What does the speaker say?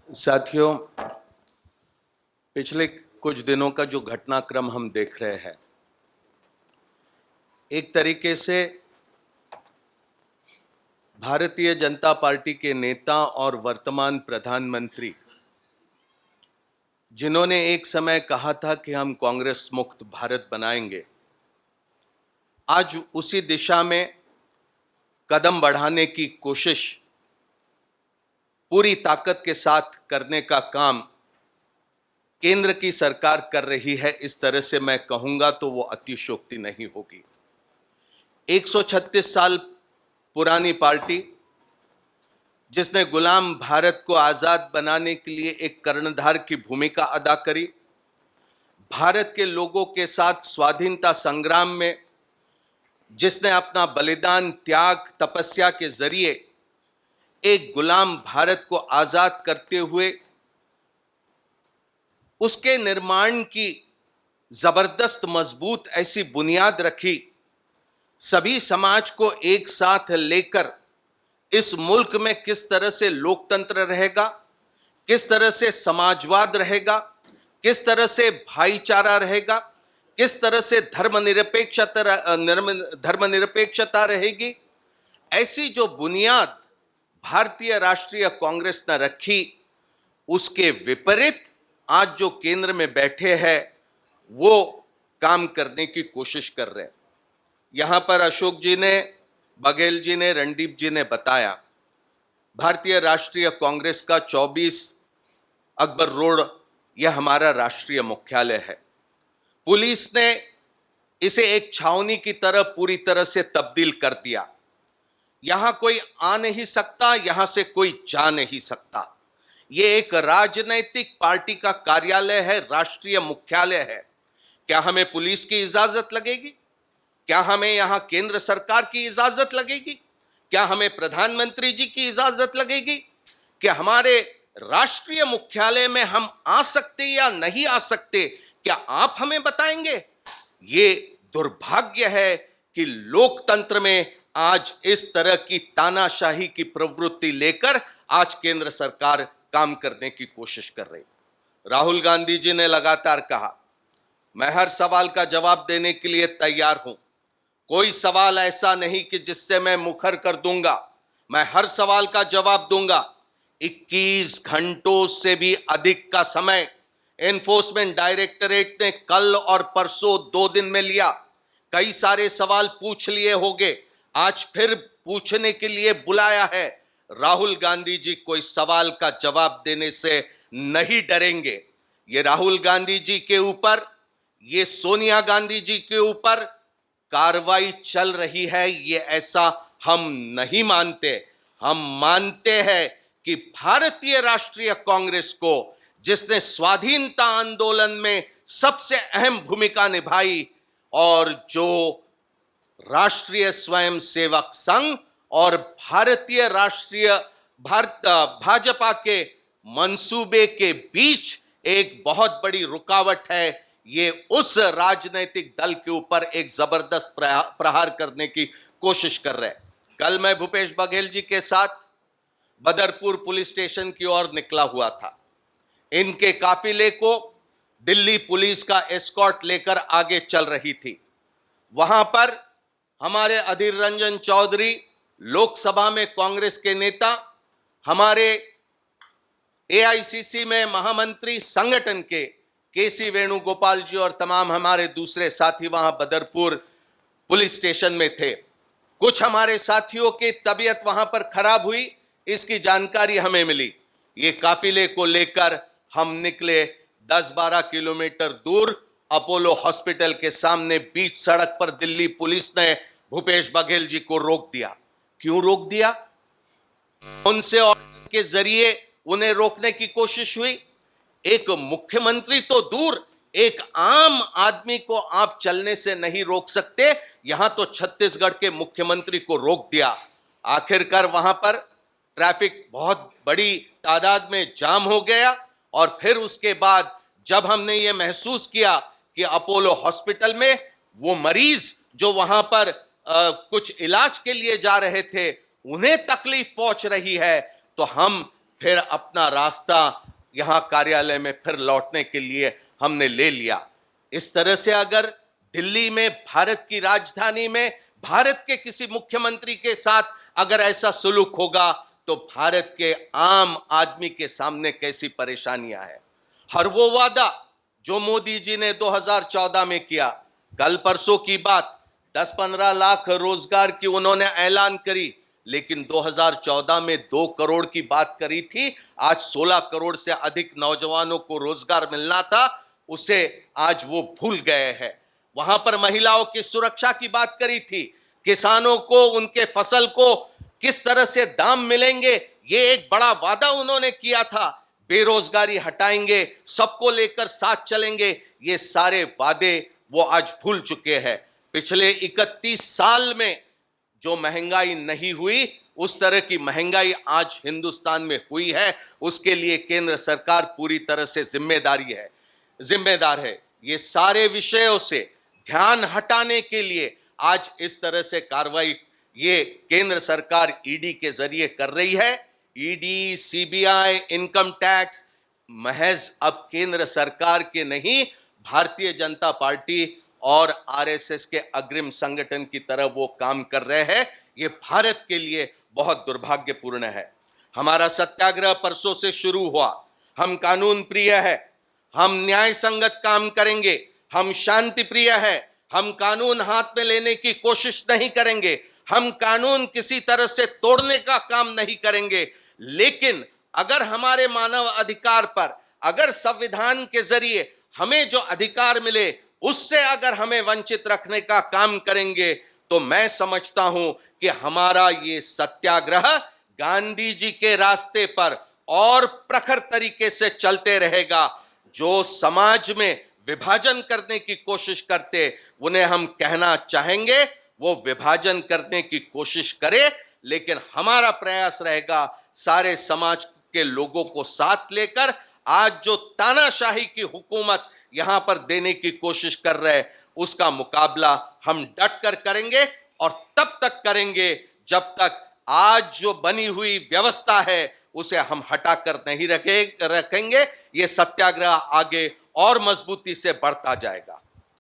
साथियों, पिछले कुछ दिनों का जो घटनाक्रम हम देख रहे हैं, एक तरीके से भारतीय जनता पार्टी के नेता और वर्तमान प्रधानमंत्री, जिन्होंने एक समय कहा था कि हम कांग्रेस मुक्त भारत बनाएंगे, आज उसी दिशा में कदम बढ़ाने की कोशिश पूरी ताकत के साथ करने का काम केंद्र की सरकार कर रही है। इस तरह से मैं कहूंगा तो वो अतिशयोक्ति नहीं होगी। 136 साल पुरानी पार्टी, जिसने गुलाम भारत को आजाद बनाने के लिए एक कर्णधार की भूमिका अदा करी, भारत के लोगों के साथ स्वाधीनता संग्राम में जिसने अपना बलिदान, त्याग, तपस्या के जरिए एक गुलाम भारत को आजाद करते हुए उसके निर्माण की जबरदस्त मजबूत ऐसी बुनियाद रखी, सभी समाज को एक साथ लेकर इस मुल्क में किस तरह से लोकतंत्र रहेगा, किस तरह से समाजवाद रहेगा, किस तरह से भाईचारा रहेगा, किस तरह से धर्मनिरपेक्षता रहेगी, ऐसी जो बुनियाद भारतीय राष्ट्रीय कांग्रेस ने रखी, उसके विपरीत आज जो केंद्र में बैठे हैं वो काम करने की कोशिश कर रहे हैं। यहां पर अशोक जी ने, बघेल जी ने, रणदीप जी ने बताया, भारतीय राष्ट्रीय कांग्रेस का 24 अकबर रोड यह हमारा राष्ट्रीय मुख्यालय है। पुलिस ने इसे एक छावनी की तरह पूरी तरह से तब्दील कर दिया। यहां कोई आ नहीं सकता, यहां से कोई जा नहीं सकता। यह एक राजनैतिक पार्टी का कार्यालय है, राष्ट्रीय मुख्यालय है। क्या हमें पुलिस की इजाजत लगेगी? क्या हमें यहां केंद्र सरकार की इजाजत लगेगी? क्या हमें प्रधानमंत्री जी की इजाजत लगेगी? क्या हमारे राष्ट्रीय मुख्यालय में हम आ सकते या नहीं आ सकते, क्या आप हमें बताएंगे? ये दुर्भाग्य है कि लोकतंत्र में आज इस तरह की तानाशाही की प्रवृत्ति लेकर आज केंद्र सरकार काम करने की कोशिश कर रही। राहुल गांधी जी ने लगातार कहा, मैं हर सवाल का जवाब देने के लिए तैयार हूं। कोई सवाल ऐसा नहीं कि जिससे मैं मुखर कर दूंगा, मैं हर सवाल का जवाब दूंगा। 21 घंटों से भी अधिक का समय एनफोर्समेंट डायरेक्टरेट ने कल और परसों 2 दिन में लिया। कई सारे सवाल पूछ लिए होंगे, आज फिर पूछने के लिए बुलाया है। राहुल गांधी जी कोई सवाल का जवाब देने से नहीं डरेंगे। ये राहुल गांधी जी के ऊपर, ये सोनिया गांधी जी के ऊपर कार्रवाई चल रही है, ये ऐसा हम नहीं मानते। हम मानते हैं कि भारतीय राष्ट्रीय कांग्रेस को, जिसने स्वाधीनता आंदोलन में सबसे अहम भूमिका निभाई और जो राष्ट्रीय स्वयंसेवक संघ और भारतीय राष्ट्रीय भाजपा के मंसूबे के बीच एक बहुत बड़ी रुकावट है, ये उस राजनीतिक दल के ऊपर एक जबरदस्त प्रहार करने की कोशिश कर रहे हैं। कल मैं भूपेश बघेल जी के साथ बदरपुर पुलिस स्टेशन की ओर निकला हुआ था। इनके काफिले को दिल्ली पुलिस का एस्कॉर्ट लेकर आगे चल रही थी। वहां पर हमारे अधीर रंजन चौधरी, लोकसभा में कांग्रेस के नेता, हमारे एआईसीसी में महामंत्री संगठन के केसी वेणुगोपाल जी और तमाम हमारे दूसरे साथी वहां बदरपुर पुलिस स्टेशन में थे। कुछ हमारे साथियों की तबीयत वहां पर खराब हुई, इसकी जानकारी हमें मिली। ये काफिले को लेकर हम निकले। 10-12 किलोमीटर दूर अपोलो हॉस्पिटल के सामने बीच सड़क पर दिल्ली पुलिस ने भूपेश बघेल जी को रोक दिया। क्यों रोक दिया? उनसे और के जरिए उन्हें रोकने की कोशिश हुई। एक मुख्यमंत्री तो दूर, एक आम आदमी को आप चलने से नहीं रोक सकते, यहां तो छत्तीसगढ़ के मुख्यमंत्री को रोक दिया। आखिरकार वहां पर ट्रैफिक बहुत बड़ी तादाद में जाम हो गया और फिर उसके बाद जब हमने ये महसूस किया कि अपोलो हॉस्पिटल में वो मरीज जो वहां पर कुछ इलाज के लिए जा रहे थे, उन्हें तकलीफ पहुंच रही है, तो हम फिर अपना रास्ता यहां कार्यालय में फिर लौटने के लिए हमने ले लिया। इस तरह से अगर दिल्ली में, भारत की राजधानी में, भारत के किसी मुख्यमंत्री के साथ अगर ऐसा सुलूक होगा तो भारत के आम आदमी के सामने कैसी परेशानियां हैं। हर वो वादा जो मोदी जी ने 2014 में किया, कल परसों की बात, 10-15 लाख रोजगार की उन्होंने ऐलान करी, लेकिन 2014 में 2 करोड़ की बात करी थी। आज 16 करोड़ से अधिक नौजवानों को रोजगार मिलना था, उसे आज वो भूल गए हैं। वहां पर महिलाओं की सुरक्षा की बात करी थी, किसानों को उनके फसल को किस तरह से दाम मिलेंगे, ये एक बड़ा वादा उन्होंने किया था। बेरोजगारी हटाएंगे, सबको लेकर साथ चलेंगे, ये सारे वादे वो आज भूल चुके हैं। पिछले 31 साल में जो महंगाई नहीं हुई, उस तरह की महंगाई आज हिंदुस्तान में हुई है। उसके लिए केंद्र सरकार पूरी तरह से जिम्मेदार है। ये सारे विषयों से ध्यान हटाने के लिए आज इस तरह से कार्रवाई ये केंद्र सरकार ईडी के जरिए कर रही है। ईडी, सीबीआई, इनकम टैक्स महज अब केंद्र सरकार के नहीं, भारतीय जनता पार्टी और आरएसएस के अग्रिम संगठन की तरह वो काम कर रहे हैं। ये भारत के लिए बहुत दुर्भाग्यपूर्ण है। हमारा सत्याग्रह परसों से शुरू हुआ। हम कानून प्रिय है, हम न्याय संगत काम करेंगे, हम शांति प्रिय है, हम कानून हाथ में लेने की कोशिश नहीं करेंगे, हम कानून किसी तरह से तोड़ने का काम नहीं करेंगे। लेकिन अगर हमारे मानव अधिकार पर, अगर संविधान के जरिए हमें जो अधिकार मिले उससे अगर हमें वंचित रखने का काम करेंगे, तो मैं समझता हूं कि हमारा ये सत्याग्रह गांधी जी के रास्ते पर और प्रखर तरीके से चलते रहेगा। जो समाज में विभाजन करने की कोशिश करते, उन्हें हम कहना चाहेंगे वो विभाजन करने की कोशिश करे, लेकिन हमारा प्रयास रहेगा सारे समाज के लोगों को साथ लेकर आज जो तानाशाही की हुकूमत यहां पर देने की कोशिश कर रहे हैं, उसका मुकाबला हम डट कर करेंगे। और तब तक करेंगे जब तक आज जो बनी हुई व्यवस्था है उसे हम हटाकर नहीं रखेंगे। ये सत्याग्रह आगे और मजबूती से बढ़ता जाएगा।